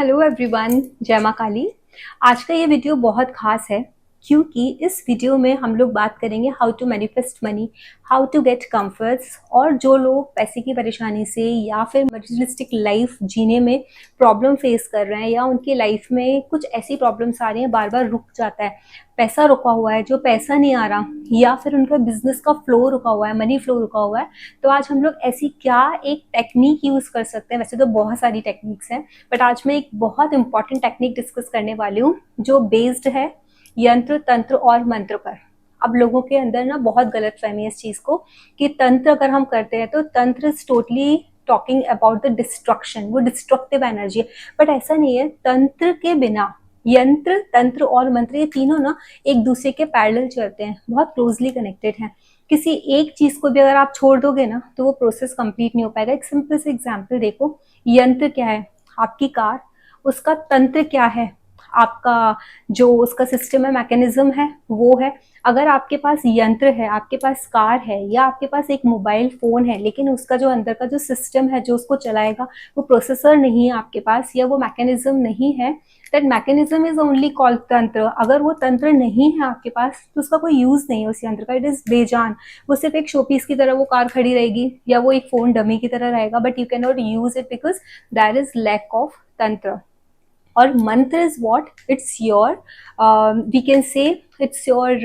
Hello everyone, जय माँ काली। आज का ये वीडियो बहुत खास है क्योंकि इस वीडियो में हम लोग बात करेंगे how to manifest money, how to get comforts. और जो लोग पैसे की परेशानी से या फिर मटेरियलिस्टिक लाइफ जीने में प्रॉब्लम फेस कर रहे हैं या उनकी लाइफ में कुछ ऐसी प्रॉब्लम्स आ रही हैं, बार बार रुक जाता है, पैसा रुका हुआ है, जो पैसा नहीं आ रहा, या फिर उनका बिजनेस का फ्लो रुका हुआ है, मनी फ्लो रुका हुआ है, तो आज हम लोग ऐसी क्या एक टेक्निक यूज कर सकते हैं। वैसे तो बहुत सारी टेक्निक्स हैं, बट आज मैं एक बहुत इंपॉर्टेंट टेक्निक डिस्कस करने वाली हूँ जो बेस्ड है यंत्र, तंत्र और मंत्र पर। अब लोगों के अंदर ना बहुत गलत फहमी है इस चीज को कि तंत्र अगर हम करते हैं तो तंत्र is totally talking about the destruction, वो डिस्ट्रक्टिव एनर्जी है। बट ऐसा नहीं है। तंत्र के बिना यंत्र, तंत्र और मंत्र ये तीनों ना एक दूसरे के पैरेलल चलते हैं, बहुत क्लोजली कनेक्टेड हैं। किसी एक चीज को भी अगर आप छोड़ दोगे ना तो वो प्रोसेस कंप्लीट नहीं हो पाएगा। एक सिंपल से एग्जांपल देखो, यंत्र क्या है? आपकी कार। उसका तंत्र क्या है? आपका जो उसका सिस्टम है, मैकेनिज्म है, वो है। अगर आपके पास यंत्र है, आपके पास कार है, या आपके पास एक मोबाइल फोन है, लेकिन उसका जो अंदर का जो सिस्टम है जो उसको चलाएगा वो प्रोसेसर नहीं है आपके पास, या वो मैकेनिज्म नहीं है, that mechanism is only called तंत्र। अगर वो तंत्र नहीं है आपके पास तो उसका कोई यूज नहीं है उस यंत्र का, इट इज बेजान। वो सिर्फ एक शोपीस की तरह वो कार खड़ी रहेगी या वो एक फोन डमी की तरह रहेगा, but you can not use it because that is lack of tantra. और mantra is what? It's your, we can say it's your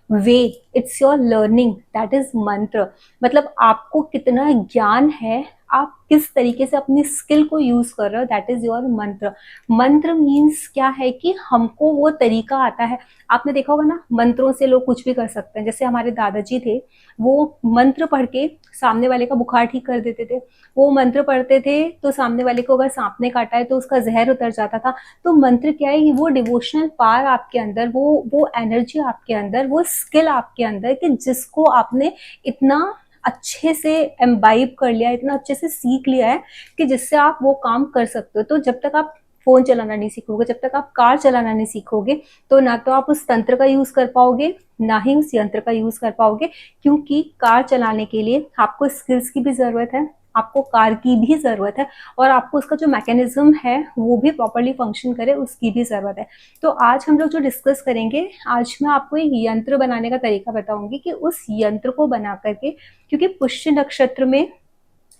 way, it's your learning, that is mantra. मतलब आपको कितना ज्ञान है, आप किस तरीके से अपनी स्किल को यूज कर रहे हो, दैट इज योर मंत्र। मंत्र मीन्स क्या है कि हमको वो तरीका आता है। आपने देखा होगा ना, मंत्रों से लोग कुछ भी कर सकते हैं। जैसे हमारे दादाजी थे, वो मंत्र पढ़ के सामने वाले का बुखार ठीक कर देते थे। वो मंत्र पढ़ते थे तो सामने वाले को अगर सांप ने काटा है तो उसका जहर उतर जाता था। तो मंत्र क्या है? वो डिवोशनल पावर आपके अंदर, वो एनर्जी आपके अंदर, वो स्किल आपके अंदर कि जिसको आपने इतना अच्छे से एम्बाइब कर लिया, इतना अच्छे से सीख लिया है कि जिससे आप वो काम कर सकते हो। तो जब तक आप फोन चलाना नहीं सीखोगे, जब तक आप कार चलाना नहीं सीखोगे, तो ना तो आप उस तंत्र का यूज कर पाओगे, ना ही उस यंत्र का यूज कर पाओगे। क्योंकि कार चलाने के लिए आपको स्किल्स की भी जरूरत है, आपको कार की भी जरूरत है, और आपको उसका जो मैकेनिज्म है वो भी प्रॉपरली फंक्शन करे, उसकी भी जरूरत है। तो आज हम लोग जो डिस्कस करेंगे, आज मैं आपको एक यंत्र बनाने का तरीका बताऊंगी कि उस यंत्र को बना करके, क्योंकि पुष्य नक्षत्र में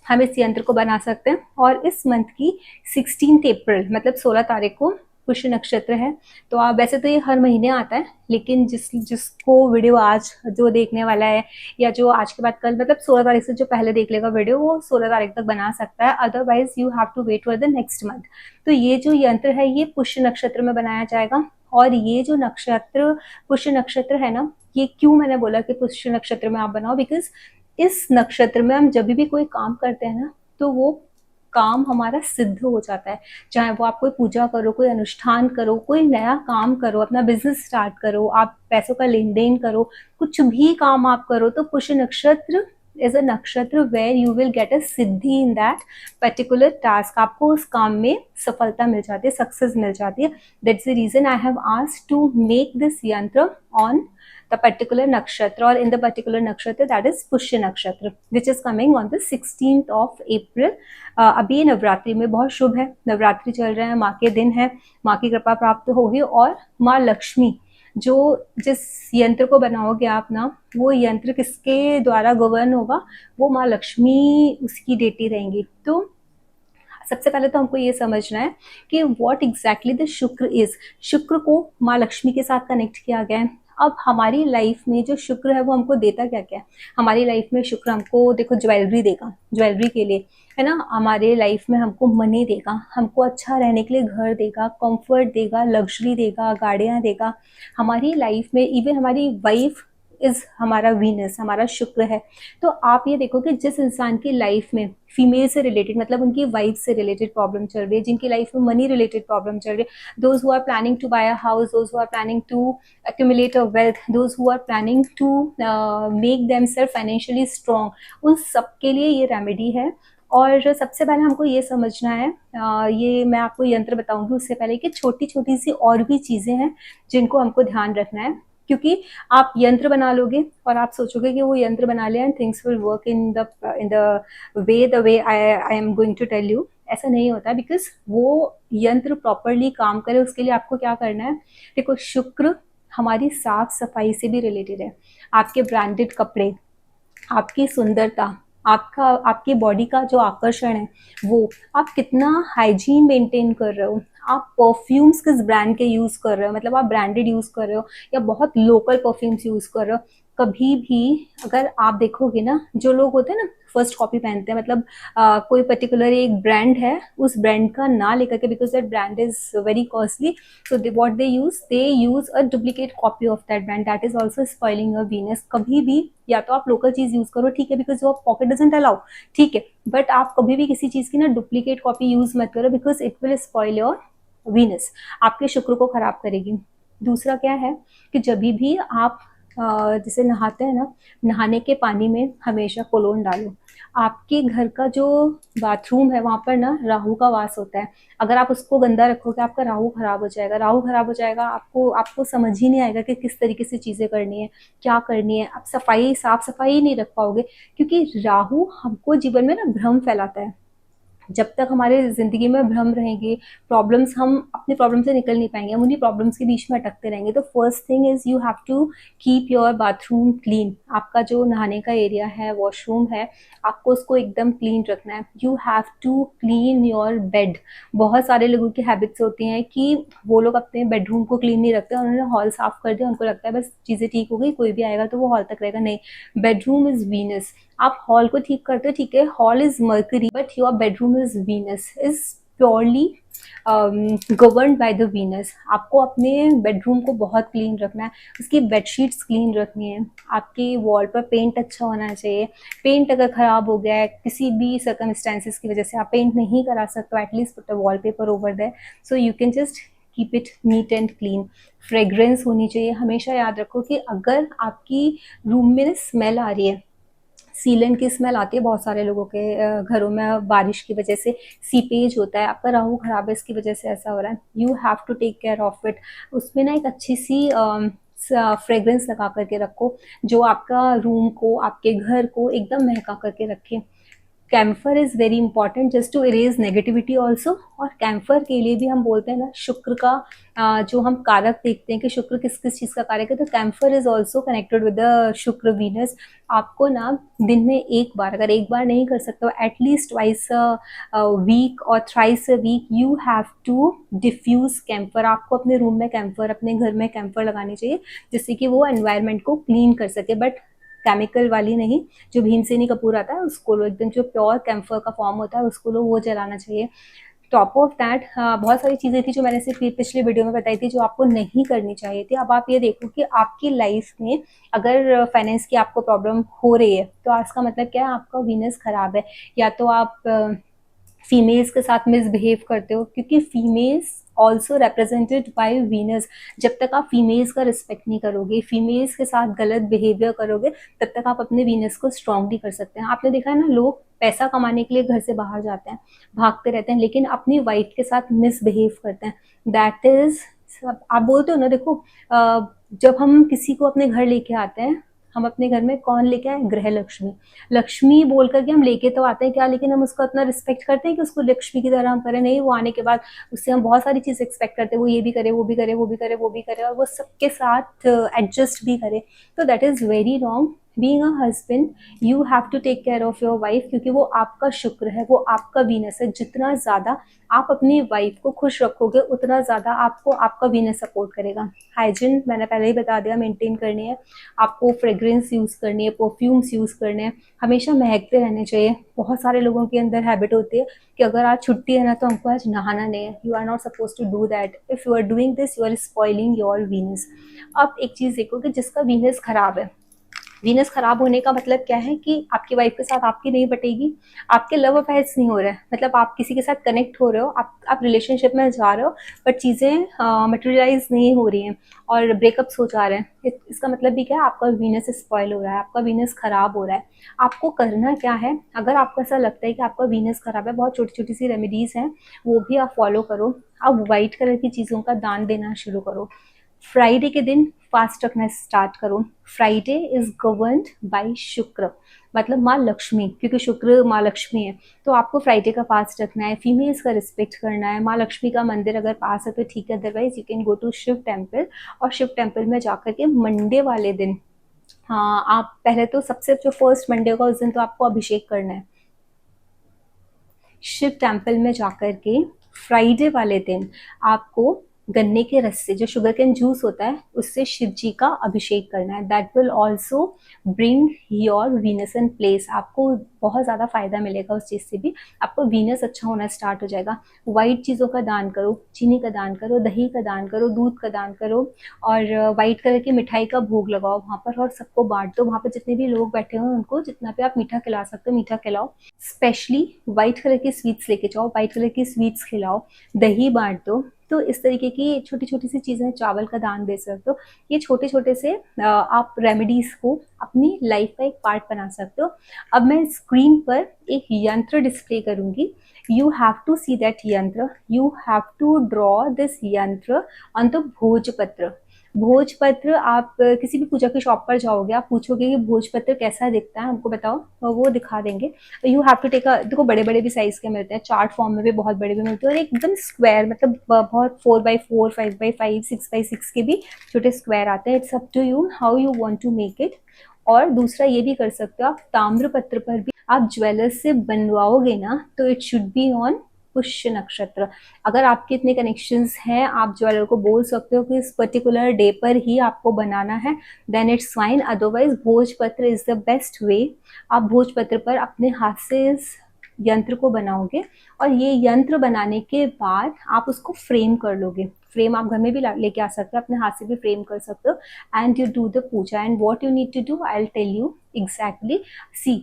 हम इस यंत्र को बना सकते हैं। और इस मंथ की 16 अप्रैल मतलब 16 तारीख को पुष्य नक्षत्र है। तो आप, वैसे तो ये हर महीने आता है, लेकिन जिसको वीडियो आज जो देखने वाला है, या जो आज के बाद कल मतलब 16 तारीख से जो पहले देख लेगा वीडियो, वो 16 तारीख तक बना सकता है। Otherwise you have to wait for the next month. तो ये जो यंत्र है ये पुष्य नक्षत्र में बनाया जाएगा। और ये जो नक्षत्र पुष्य नक्षत्र है ना, ये क्यों मैंने बोला कि पुष्य नक्षत्र में आप बनाओ, बिकॉज इस नक्षत्र में हम जब भी कोई काम करते हैं ना तो वो काम हमारा सिद्ध हो जाता है। चाहे वो आप कोई पूजा करो, कोई अनुष्ठान करो, कोई नया काम करो, अपना बिजनेस स्टार्ट करो, आप पैसों का लेन देन करो, कुछ भी काम आप करो, तो पुष्य नक्षत्र is a nakshatra where you will get a siddhi in that particular task. आपको उस काम में सफलता मिल जाती है, सक्सेस मिल जाती है। That's the reason I have asked to make this yantra on the particular nakshatra, or in the particular nakshatra, that is pushya nakshatra, which is coming on the 16th of April. अभी नवरात्रि में बहुत शुभ है, नवरात्रि चल रहे हैं, माँ के दिन है, माँ की कृपा प्राप्त होगी। और माँ लक्ष्मी, जो जिस यंत्र को बनाओगे आप ना, वो यंत्र किसके द्वारा गवर्न होगा? वो माँ लक्ष्मी उसकी डेटी रहेंगी। तो सबसे पहले तो हमको ये समझना है कि व्हाट एग्जैक्टली द शुक्र इज। शुक्र को माँ लक्ष्मी के साथ कनेक्ट किया गया है। अब हमारी लाइफ में जो शुक्र है वो हमको देता क्या क्या है? हमारी लाइफ में शुक्र हमको, देखो, ज्वेलरी देगा, ज्वेलरी के लिए, है ना। हमारे लाइफ में हमको मनी देगा, हमको अच्छा रहने के लिए घर देगा, कंफर्ट देगा, लग्जरी देगा, गाड़ियां देगा। हमारी लाइफ में इवन हमारी वाइफ इज हमारा वीनस, हमारा शुक्र है। तो आप ये देखो कि जिस इंसान की लाइफ में फीमेल से रिलेटेड, मतलब उनकी वाइफ से रिलेटेड प्रॉब्लम चल रही है, जिनकी लाइफ में मनी रिलेटेड प्रॉब्लम चल रही है, those who are planning to buy a house, those who are planning to accumulate a wealth, those who are planning to make themselves financially strong, उन सबके लिए ये रेमेडी है। और सबसे पहले हमको ये समझना है, ये मैं आपको यंत्र बताऊंगी उससे पहले, कि छोटी छोटी सी और भी चीजें हैं जिनको हमको ध्यान रखना है। क्योंकि आप यंत्र बना लोगे और आप सोचोगे कि वो यंत्र बना लिया and things will work in the way I am going to tell you, ऐसा नहीं होता, बिकॉज वो यंत्र प्रॉपरली काम करे उसके लिए आपको क्या करना है। देखो, शुक्र हमारी साफ सफाई से भी रिलेटेड है। आपके ब्रांडेड कपड़े, आपकी सुंदरता, आपका आपकी बॉडी का जो आकर्षण है, वो आप कितना हाइजीन मेंटेन कर रहे हो, आप परफ्यूम्स किस ब्रांड के यूज़ कर रहे हो, मतलब आप ब्रांडेड यूज़ कर रहे हो या बहुत लोकल परफ्यूम्स यूज़ कर रहे हो। कभी भी अगर आप देखोगे ना, जो लोग होते हैं ना फर्स्ट कॉपी पहनते हैं, मतलब कोई पर्टिकुलर एक ब्रांड है, उस ब्रांड का ना लेकर के, because that brand is very costly, so what they use a duplicate copy of that brand, that is also spoiling your Venus। कभी भी या तो आप लोकल चीज यूज करो, ठीक है, because your pocket doesn't allow, ठीक है, बट आप कभी भी किसी चीज की ना डुप्लीकेट कॉपी यूज मत करो, because it will spoil your Venus, आपके शुक्र को खराब करेगी। दूसरा क्या है कि जब भी आप जैसे नहाते हैं ना, नहाने के पानी में हमेशा कोलोन डालो। आपके घर का जो बाथरूम है वहाँ पर ना राहु का वास होता है, अगर आप उसको गंदा रखोगे आपका राहु खराब हो जाएगा। राहु खराब हो जाएगा, आपको आपको समझ ही नहीं आएगा कि किस तरीके से चीज़ें करनी है, क्या करनी है। आप साफ सफाई ही नहीं रख पाओगे, क्योंकि राहु हमको जीवन में ना भ्रम फैलाता है। जब तक हमारे ज़िंदगी में भ्रम रहेंगे, प्रॉब्लम्स, हम अपने प्रॉब्लम से निकल नहीं पाएंगे, हम उन्हीं प्रॉब्लम्स के बीच में अटकते रहेंगे। तो first thing is you have to keep your bathroom clean. आपका जो नहाने का एरिया है, वॉशरूम है, आपको उसको एकदम क्लीन रखना है। You have to clean your bed. बहुत सारे लोगों की हैबिट्स होती हैं कि वो लोग अपने बेडरूम को क्लीन नहीं रखते, उन्होंने हॉल साफ़ कर दिया, उनको लगता है बस चीज़ें ठीक हो गई, कोई भी आएगा तो वो हॉल तक रहेगा। नहीं, बेडरूम इज़ वीनस। आप हॉल को ठीक करते हो, ठीक है, hall is mercury, but your bedroom is Venus, is purely govern by the Venus. आपको अपने बेडरूम को बहुत क्लीन रखना है, उसकी बेडशीट्स क्लीन रखनी है, आपके वॉल पर पेंट अच्छा होना चाहिए। पेंट अगर ख़राब हो गया है किसी भी सर्कमस्टेंसेस की वजह से, आप पेंट नहीं करा सकते, at least put a wallpaper over there, so you can just keep it neat and clean. Fragrance होनी चाहिए। हमेशा याद रखो कि अगर आपकी रूम में स्मेल आ रही है, सीलन की स्मेल आती है बहुत सारे लोगों के घरों में, बारिश की वजह से सीपेज होता है, आपका राहु खराब है इसकी वजह से ऐसा हो रहा है, you have to take care of it. उसमें ना एक अच्छी सी फ्रेग्रेंस लगा करके रखो, जो आपका रूम को, आपके घर को एकदम महका करके रखे। Camphor is very important just to erase negativity also. और कैम्फर के लिए भी हम बोलते हैं ना, शुक्र का जो हम कारक देखते हैं कि शुक्र किस किस चीज़ का कारक है, तो camphor is also connected with the Shukra Venus. आपको ना दिन में एक बार, अगर एक बार नहीं कर सकते हो, एटलीस्ट ट्वाइस वीक और thrice a week you have to diffuse camphor. आपको अपने रूम में कैम्फर, अपने घर में कैम्फर लगानी चाहिए, जिससे कि वो एनवायरनमेंट को क्लीन कर सके, बट केमिकल वाली नहीं, जो भीमसेनी कपूर आता है उसको लो, एकदम जो प्योर कैम्फर का फॉर्म होता है उसको लो, वो जलाना चाहिए। टॉप ऑफ दैट बहुत सारी चीज़ें थी जो मैंने सिर्फ पिछले वीडियो में बताई थी जो आपको नहीं करनी चाहिए थी। अब आप ये देखो कि आपकी लाइफ में अगर फाइनेंस की आपको प्रॉब्लम हो रही है, तो आज का मतलब क्या है, आपका वीनस खराब है, या तो आप फीमेल्स के साथ मिसबिहेव करते हो, क्योंकि females also represented by Venus. जब तक आप फीमेल्स का रिस्पेक्ट नहीं करोगे, फीमेल्स के साथ गलत बिहेवियर करोगे, तब तक आप अपने वीनस को स्ट्रॉन्ग नहीं कर सकते हैं। आपने देखा है ना, लोग पैसा कमाने के लिए घर से बाहर जाते हैं, भागते रहते हैं, लेकिन अपनी वाइफ के साथ मिसबिहेव करते हैं। दैट इज, आप बोलते हो ना, देखो जब हम किसी को अपने घर लेके आते हैं, हम अपने घर में कौन लेके आए, ग्रह लक्ष्मी। लक्ष्मी बोल करके हम लेके तो आते हैं क्या, लेकिन हम उसका इतना रिस्पेक्ट करते हैं कि उसको लक्ष्मी की तरह हम करें? नहीं, वो आने के बाद उससे हम बहुत सारी चीज़ एक्सपेक्ट करते हैं, वो ये भी करे, वो भी करे, वो भी करे, वो भी करे, और वो सबके साथ एडजस्ट भी करे। तो that is very wrong. Being a husband you have to take care of your wife, क्योंकि वो आपका शुक्र है, वो आपका वीनस है। जितना ज़्यादा आप अपनी वाइफ को खुश रखोगे, उतना ज़्यादा आपको आपका वीनस सपोर्ट करेगा। हाइजीन मैंने पहले ही बता दिया, मेंटेन करनी है आपको, फ्रेग्रेंस यूज़ करनी है, परफ्यूम्स यूज़ करने हैं, हमेशा महकते रहने चाहिए। बहुत सारे लोगों के अंदर हैबिट होती है कि अगर आज छुट्टी है ना तो हमको आज नहाना नहीं है। You are not suppose to do that. If you are doing this you are spoiling your Venus. अब एक चीज़ देखो कि जिसका वीनस खराब है, वीनस खराब होने का मतलब क्या है कि आपकी वाइफ के साथ आपकी नहीं बटेगी, आपके लव अफेयर्स नहीं हो रहे हैं, मतलब आप किसी के साथ कनेक्ट हो रहे हो, आप रिलेशनशिप में जा रहे हो, बट चीज़ें मटेरियलाइज नहीं हो रही हैं और ब्रेकअप्स हो जा रहे हैं। इसका मतलब भी क्या है, आपका वीनस स्पॉइल हो रहा है, आपका वीनस खराब हो रहा है। आपको करना क्या है, अगर आपको ऐसा लगता है कि आपका वीनस खराब है, बहुत छोटी छोटी सी रेमेडीज़ हैं, वो भी आप फॉलो करो। आप वाइट कलर की चीज़ों का दान देना शुरू करो। फ्राइडे के दिन फास्ट रखना स्टार्ट करो। फ्राइडे इज गवर्नड बाय शुक्र, मतलब माँ लक्ष्मी, क्योंकि शुक्र माँ लक्ष्मी है, तो आपको फ्राइडे का फास्ट रखना है। फीमेल्स का रिस्पेक्ट करना है। माँ लक्ष्मी का मंदिर अगर पास है तो ठीक है, otherwise you can go to Shiv temple, और शिव टेम्पल में जाकर के मंडे वाले दिन, हाँ, आप पहले तो सबसे जो फर्स्ट मंडे होगा उस दिन तो आपको अभिषेक करना है। शिव टेम्पल में जाकर के फ्राइडे वाले दिन आपको गन्ने के रस से, जो शुगर कैन जूस होता है, उससे शिव जी का अभिषेक करना है। That will also bring your Venus in place. आपको बहुत ज़्यादा फायदा मिलेगा उस चीज़ से भी, आपको वीनस अच्छा होना स्टार्ट हो जाएगा। वाइट चीज़ों का दान करो, चीनी का दान करो, दही का दान करो, दूध का दान करो, और वाइट कलर की मिठाई का भोग लगाओ वहाँ पर और सबको बांट दो। वहाँ पर जितने भी लोग बैठे हुए हैं उनको जितना भी आप मीठा खिला सकते हो मीठा खिलाओ। स्पेशली वाइट कलर की स्वीट्स लेके जाओ, वाइट कलर की स्वीट्स खिलाओ, दही बांट दो। तो इस तरीके की छोटी छोटी सी चीज़ें, चावल का दान दे सकते हो। ये छोटे छोटे से आप रेमेडीज़ को अपनी लाइफ का एक पार्ट बना सकते हो। अब मैं स्क्रीन पर एक यंत्र डिस्प्ले करूंगी। You have to see that yantra, you have to draw this yantra on the bhojpatra. भोजपत्र, आप किसी भी पूजा की शॉप पर जाओगे, आप पूछोगे कि भोजपत्र कैसा दिखता है, हमको बताओ, और वो दिखा देंगे। You have to take a, देखो बड़े बड़े भी साइज के मिलते हैं, चार्ट फॉर्म में भी बहुत बड़े भी मिलते हैं, और एकदम स्क्वायर, मतलब बहुत 4x4, 5x5, 6x6 के भी छोटे स्क्वायर आते हैं। It's up to you how you want to make it. और दूसरा ये भी कर सकते हो आप, ताम्र पत्र पर भी आप ज्वेलर्स से बनवाओगे ना, तो इट शुड बी ऑन पुष्य नक्षत्र। अगर आपके इतने कनेक्शंस हैं, आप ज्वेलर को बोल सकते हो कि इस पर्टिकुलर डे पर ही आपको बनाना है, देन इट्स फाइन। अदरवाइज भोजपत्र इज द बेस्ट वे। आप भोजपत्र पर अपने हाथ से इस यंत्र को बनाओगे, और ये यंत्र बनाने के बाद आप उसको फ्रेम कर लोगे। फ्रेम आप घर में भी लेके आ सकते हो, अपने हाथ से भी फ्रेम कर सकते हो, and you do the puja. And what you need to do, I will tell you exactly. See,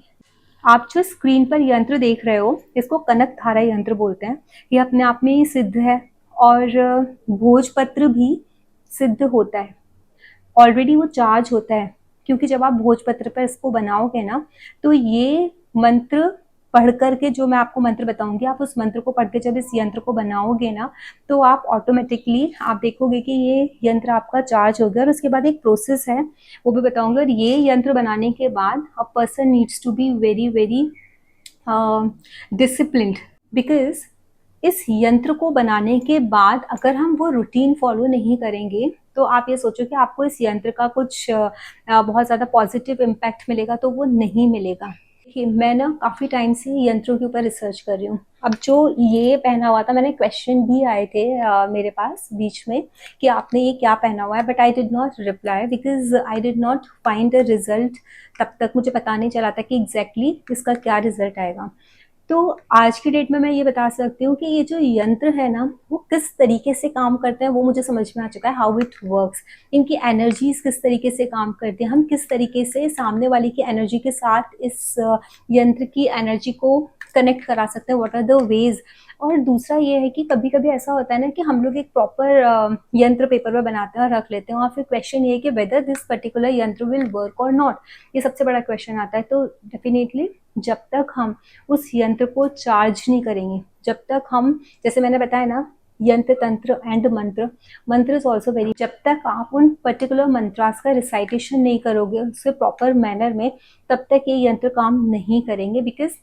आप जो स्क्रीन पर यंत्र देख रहे हो, इसको कनक धारा यंत्र बोलते हैं। ये अपने आप में ही सिद्ध है, और भोजपत्र भी सिद्ध होता है, ऑलरेडी वो चार्ज होता है। क्योंकि जब आप भोजपत्र पर इसको बनाओगे ना, तो ये मंत्र पढ़ करके, जो मैं आपको मंत्र बताऊंगी, आप उस मंत्र को पढ़ के जब इस यंत्र को बनाओगे ना, तो आप ऑटोमेटिकली आप देखोगे कि ये यंत्र आपका चार्ज हो गया। और उसके बाद एक प्रोसेस है, वो भी बताऊंगी। और ये यंत्र बनाने के बाद a person needs to be very very disciplined, because इस यंत्र को बनाने के बाद अगर हम वो रूटीन फॉलो नहीं करेंगे, तो आप ये सोचो कि आपको इस यंत्र का कुछ बहुत ज़्यादा पॉजिटिव इम्पैक्ट मिलेगा, तो वो नहीं मिलेगा। देखिए, मैं ना काफ़ी टाइम से यंत्रों के ऊपर रिसर्च कर रही हूँ। अब जो ये पहना हुआ था, मैंने क्वेश्चन भी आए थे मेरे पास बीच में कि आपने ये क्या पहना हुआ है, but I did not reply because I did not find a result. तब तक मुझे पता नहीं चला था कि एग्जैक्टली इसका क्या रिजल्ट आएगा। तो आज की डेट में मैं ये बता सकती हूँ कि ये जो यंत्र है ना, वो किस तरीके से काम करते हैं वो मुझे समझ में आ चुका है, हाउ इट वर्क्स। इनकी एनर्जीज किस तरीके से काम करती हैं, हम किस तरीके से सामने वाले की एनर्जी के साथ इस यंत्र की एनर्जी को कनेक्ट करा सकते हैं, व्हाट आर द वेज। और दूसरा ये है कि कभी कभी ऐसा होता है ना कि हम लोग एक प्रॉपर यंत्र पेपर पर बनाते हैं और रख लेते हैं, और फिर क्वेश्चन ये है कि वेदर दिस पर्टिकुलर यंत्र विल वर्क और नॉट। ये सबसे बड़ा क्वेश्चन आता है। तो डेफिनेटली जब तक हम उस यंत्र को चार्ज नहीं करेंगे, जब तक हम, जैसे मैंने बताया ना, यंत्र तंत्र एंड मंत्र, मंत्र इज ऑल्सो वेरी, जब तक आप उन पर्टिकुलर मंत्रास का रिसाइटेशन नहीं करोगे उसके प्रॉपर मैनर में, तब तक ये यंत्र काम नहीं करेंगे। बिकॉज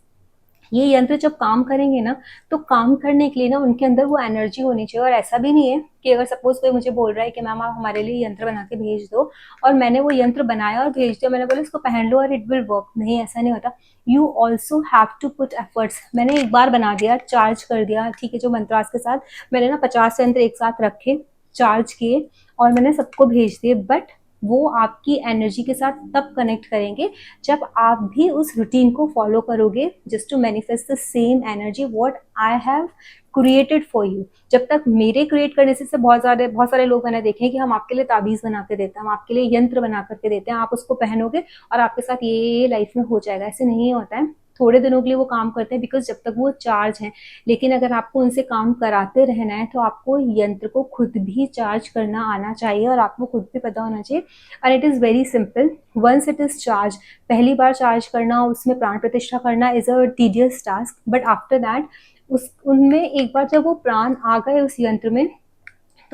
ये यंत्र जब काम करेंगे ना, तो काम करने के लिए ना उनके अंदर वो एनर्जी होनी चाहिए। और ऐसा भी नहीं है कि अगर सपोज कोई मुझे बोल रहा है कि मैम आप हमारे लिए यंत्र बना के भेज दो, और मैंने वो यंत्र बनाया और भेज दिया, मैंने बोला इसको पहन लो और इट विल वर्क, नहीं, ऐसा नहीं होता। You also have to put efforts. मैंने एक बार बना दिया, चार्ज कर दिया, ठीक है, जो मंत्रास के साथ मैंने ना 50 यंत्र एक साथ रखे, चार्ज किए, और मैंने सबको भेज दिए, बट वो आपकी एनर्जी के साथ तब कनेक्ट करेंगे जब आप भी उस रूटीन को फॉलो करोगे, just to manifest the same energy what I have created for you. जब तक मेरे क्रिएट करने से बहुत सारे लोग मैंने देखे हैं कि हम आपके लिए ताबीज बना के देते हैं, हम आपके लिए यंत्र बना करके देते हैं, आप उसको पहनोगे और आपके साथ ये लाइफ में हो जाएगा। ऐसे नहीं होता है, थोड़े दिनों के लिए वो काम करते हैं बिकॉज जब तक वो चार्ज हैं। लेकिन अगर आपको उनसे काम कराते रहना है, तो आपको यंत्र को खुद भी चार्ज करना आना चाहिए, और आपको खुद भी पता होना चाहिए। And it is very simple, once it is charge, पहली बार चार्ज करना, उसमें प्राण प्रतिष्ठा करना is a tedious task, but after that उस उनमें एक बार जब वो प्राण आ गए उस यंत्र में,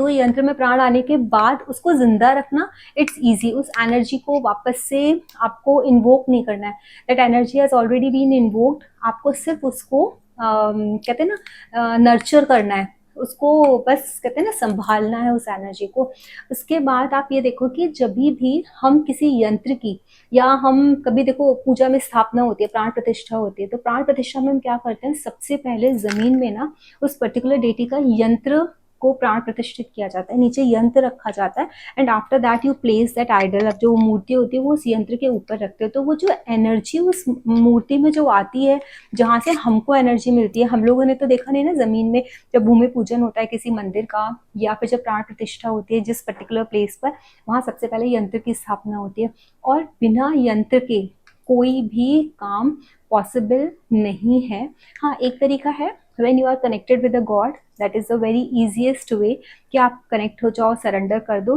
तो यंत्र में प्राण आने के बाद उसको जिंदा रखना इट्स इजी। उस एनर्जी को वापस से आपको इन्वोक नहीं करना है, that energy has already been invoked. आपको सिर्फ उसको कहते हैं ना नर्चर करना है, उसको बस कहते हैं ना संभालना है उस एनर्जी को। उसके बाद आप ये देखो कि जब भी हम किसी यंत्र की, या हम कभी देखो पूजा में स्थापना होती है, प्राण प्रतिष्ठा होती है, तो प्राण प्रतिष्ठा में हम क्या करते हैं, सबसे पहले जमीन में ना उस पर्टिकुलर डेटी का यंत्र को प्राण प्रतिष्ठित किया जाता है, नीचे यंत्र रखा जाता है, and after that you place that idol. अब जो मूर्ति होती है वो उस यंत्र के ऊपर रखते हो, तो वो जो एनर्जी उस मूर्ति में जो आती है, जहाँ से हमको एनर्जी मिलती है, हम लोगों ने तो देखा नहीं ना जमीन में जब भूमि पूजन होता है किसी मंदिर का, या फिर जब प्राण प्रतिष्ठा होती है जिस पर्टिकुलर प्लेस पर, वहाँ सबसे पहले यंत्र की स्थापना होती है। और बिना यंत्र के कोई भी काम पॉसिबल नहीं है। हाँ, एक तरीका है, when you are connected with the God, that is the very easiest way कि आप कनेक्ट हो जाओ, सरेंडर कर दो।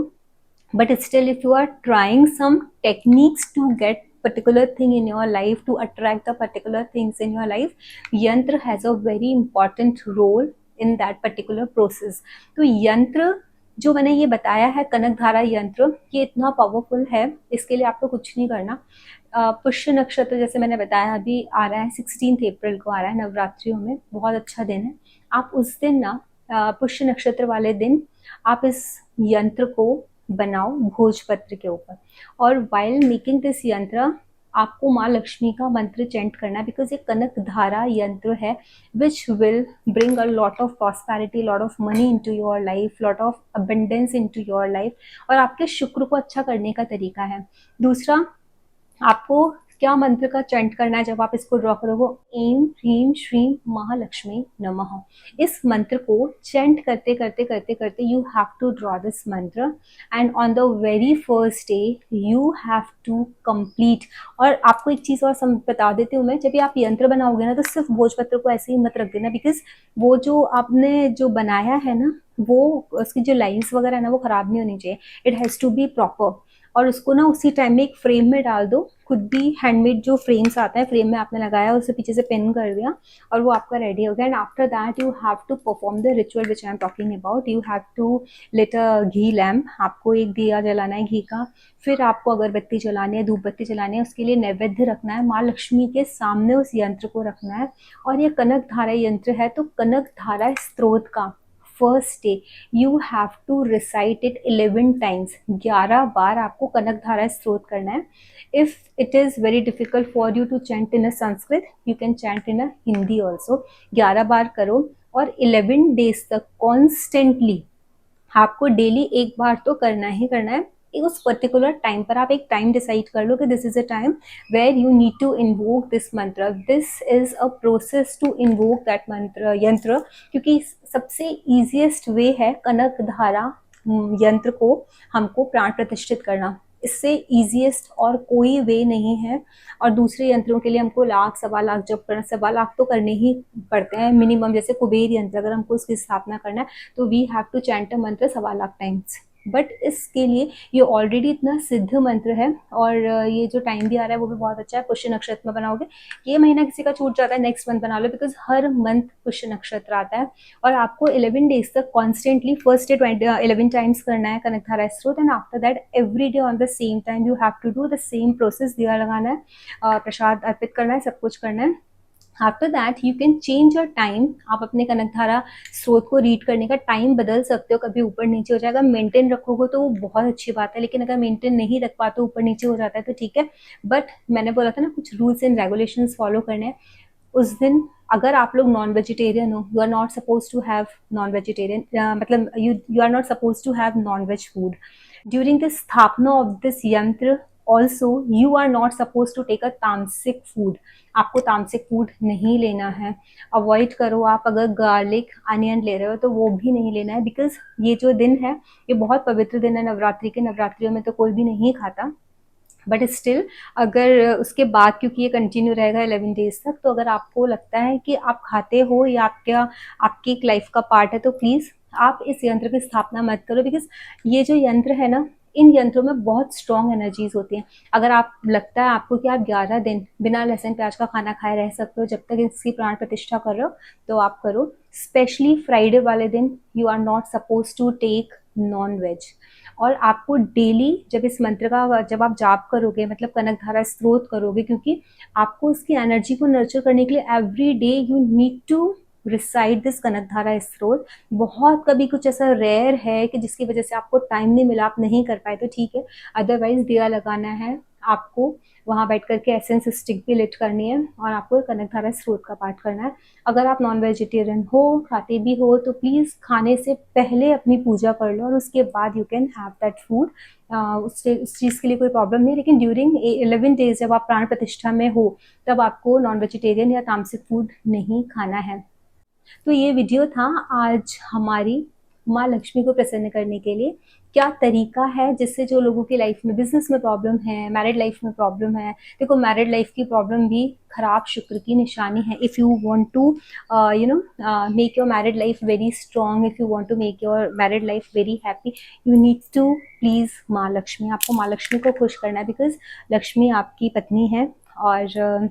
But still, if you are trying some techniques to get particular thing in your life, to attract the particular things in your life, yantra has a very important role in that particular process. तो यंत्र जो मैंने ये बताया है, कनक धारा यंत्र, ये इतना पावरफुल है, इसके लिए आपको कुछ नहीं करना। पुष्य नक्षत्र जैसे मैंने बताया अभी आ रहा है, 16 अप्रैल को आ रहा है, नवरात्रियों में बहुत अच्छा दिन है। आप उस दिन ना पुष्य नक्षत्र वाले दिन आप इस यंत्र को बनाओ भोजपत्र के ऊपर, और वाइल मेकिंग दिस यंत्र आपको माँ लक्ष्मी का मंत्र चेंट करना है, बिकॉज ये कनक धारा यंत्र है which will bring a lot of prosperity, lot of money into your life, lot of abundance into your life, और आपके शुक्र को अच्छा करने का तरीका है। दूसरा, आपको क्या मंत्र का चैंट करना है जब आप इसको ड्रॉ करोगे, एम ह्रीम श्रीम महालक्ष्मी नमः। इस मंत्र को चैंट करते करते करते करते you have to draw this mantra, and on the very first day you have to complete. और आपको एक चीज़ और बता देती हूँ मैं, जब भी आप यंत्र बनाओगे ना, तो सिर्फ भोजपत्र को ऐसे ही मत रख देना, बिकॉज वो जो आपने जो बनाया है ना, वो उसकी जो लाइन्स वगैरह है ना, वो खराब नहीं होनी चाहिए। It has to be proper, और उसको ना उसी टाइम में एक फ्रेम में डाल दो। खुद भी हैंडमेड जो फ्रेम्स आता है, फ्रेम में आपने लगाया, उसे पीछे से पिन कर दिया, और वो आपका रेडी हो गया। And after that you have to perform the ritual which I am talking about. You have to lit a ghee lamp, आपको एक दिया जलाना है घी का, फिर आपको अगरबत्ती जलानी है, धूप बत्ती जलानी है, उसके लिए नैवेद्य रखना है, माँ लक्ष्मी के सामने उस यंत्र को रखना है। और ये कनक धारा यंत्र है, तो कनक धारा स्त्रोत का first day you have to recite it 11 times, 11 बार आपको कनक धारा स्त्रोत करना है। If it is very difficult for you to chant in a Sanskrit, you can chant in a Hindi also. 11 बार करो, और 11 डेज तक कॉन्स्टेंटली आपको डेली एक बार तो करना ही करना है। उस पर्टिकुलर टाइम पर आप एक टाइम डिसाइड कर लो कि this is a time where you need to invoke this mantra, this is a process to invoke that mantra yantra, क्योंकि सबसे ईजिएस्ट वे है कनक धारा यंत्र को हमको प्राण प्रतिष्ठित करना, इससे ईजिएस्ट और कोई वे नहीं है। और दूसरे यंत्रों के लिए हमको लाख सवा लाख जब करना, सवा लाख तो करने ही पड़ते हैं मिनिमम। जैसे कुबेर यंत्र अगर हमको उसकी स्थापना करना है, तो वी हैव टू चैंट अ मंत्र 1.25 टाइम्स। बट इसके लिए ये ऑलरेडी इतना सिद्ध मंत्र है, और ये जो टाइम भी आ रहा है वो भी बहुत अच्छा है। पुष्य नक्षत्र में बनाओगे, ये महीना किसी का छूट जाता है, नेक्स्ट मंथ बना लो, बिकॉज हर मंथ पुष्य नक्षत्र आता है। और आपको 11 डेज तक कॉन्स्टेंटली फर्स्ट डे 11 टाइम्स करना है Kanak Dhara Stotra, and after that every day on the same time you have to do the same process. दिया लगाना है, प्रसाद अर्पित करना है, सब कुछ करना है। After that you can change your time, आप अपने कनक धारा स्रोत को रीड करने का टाइम बदल सकते हो, कभी ऊपर नीचे हो जाएगा। मेंटेन रखोगे तो वो बहुत अच्छी बात है, लेकिन अगर मेंटेन नहीं रख पाते, ऊपर नीचे हो जाता है तो ठीक है। बट मैंने बोला था ना, कुछ रूल्स एंड रेगुलेशंस फॉलो करने हैं। उस दिन अगर आप लोग नॉन वेजिटेरियन हो, you are not suppose to have non vegetarian, मतलब you are not suppose to have non veg food during the sthapana of this yantra. Also you are not suppose to take a tamasik food, आपको तामसिक food नहीं लेना है, avoid करो। आप अगर garlic onion ले रहे हो तो वो भी नहीं लेना है, बिकॉज ये जो दिन है ये बहुत पवित्र दिन है नवरात्रि के। नवरात्रियों में तो कोई भी नहीं खाता, बट स्टिल अगर उसके बाद, क्योंकि ये कंटिन्यू रहेगा 11 डेज तक, तो अगर आपको लगता है कि आप खाते हो या आपकी एक लाइफ का पार्ट है, तो प्लीज़ आप इस यंत्र की स्थापना मत करो, बिकॉज ये जो यंत्र है ना, इन यंत्रों में बहुत स्ट्रॉन्ग एनर्जीज होती हैं। अगर आप लगता है आपको कि आप 11 दिन बिना लहसुन प्याज का खाना खाए रह सकते हो जब तक इसकी प्राण प्रतिष्ठा कर रहे हो, तो आप करो। स्पेशली फ्राइडे वाले दिन you are not suppose to take non veg. और आपको डेली जब इस मंत्र का जब आप जाप करोगे, मतलब कनक धारा स्त्रोत करोगे, क्योंकि आपको उसकी एनर्जी को नर्चर करने के लिए every day you need to recite this Kanak Dhara stotra. बहुत कभी कुछ ऐसा रेयर है कि जिसकी वजह से आपको टाइम नहीं मिला, आप नहीं कर पाए, तो ठीक है, अदरवाइज दिया लगाना है आपको, वहाँ बैठ करके एसेंस स्टिक भी लिट करनी है और आपको कनक धारा स्त्रोत का पाठ करना है। अगर आप नॉन वेजिटेरियन हो, खाते भी हो, तो प्लीज़ खाने से पहले अपनी पूजा कर लो और उसके बाद you can have that food. उस चीज़ के लिए कोई प्रॉब्लम नहीं, लेकिन ड्यूरिंग 11 डेज जब आप प्राण प्रतिष्ठा में हो तब आपको नॉन वेजिटेरियन या तामसिक फूड नहीं खाना है। तो ये वीडियो था आज हमारी माँ लक्ष्मी को प्रसन्न करने के लिए। क्या तरीका है जिससे जो लोगों की लाइफ में बिजनेस में प्रॉब्लम है, मैरिड लाइफ में प्रॉब्लम है, देखो मैरिड लाइफ की प्रॉब्लम भी खराब शुक्र की निशानी है। If you want to make your married life very strong, if you want to make your married life very happy, you need to please Maa Lakshmi, आपको माँ लक्ष्मी को खुश करना है, बिकॉज लक्ष्मी आपकी पत्नी है और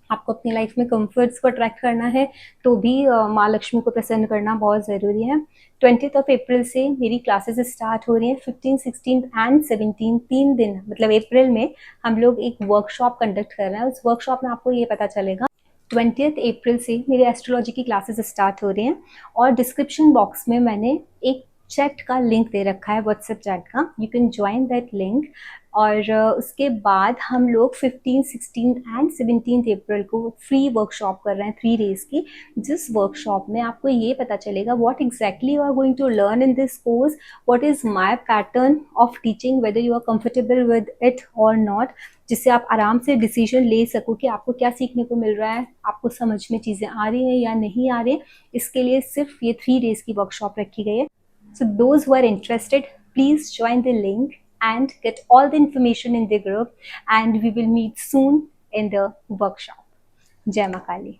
आपको अपनी लाइफ में कंफर्ट्स को अट्रैक्ट करना है, तो भी माँ लक्ष्मी को प्रसन्न करना बहुत ज़रूरी है। 20th अप्रैल से मेरी क्लासेस स्टार्ट हो रही हैं। 15, 16 एंड 17 3 दिन, मतलब अप्रैल में हम लोग एक वर्कशॉप कंडक्ट कर रहे हैं। उस वर्कशॉप में आपको ये पता चलेगा। 20th अप्रैल से मेरी एस्ट्रोलॉजी की क्लासेस स्टार्ट हो रही हैं और डिस्क्रिप्शन बॉक्स में मैंने एक चैट का लिंक दे रखा है, व्हाट्सएप चैट का, you can join that link. और उसके बाद हम लोग 15, 16 एंड 17 अप्रैल को फ्री वर्कशॉप कर रहे हैं 3 डेज की, जिस वर्कशॉप में आपको ये पता चलेगा what exactly you are going to learn in this course, what is my pattern of teaching, whether you are comfortable with it और नॉट, जिससे आप आराम से डिसीजन ले सको कि आपको क्या सीखने को मिल रहा है, आपको समझ में चीज़ें आ रही हैं या नहीं आ रही हैं। इसके लिए सिर्फ ये 3 डेज की वर्कशॉप रखी गई है। So those who are interested, please join the link and get all the information in the group, and we will meet soon in the workshop. Jai Maa Kali.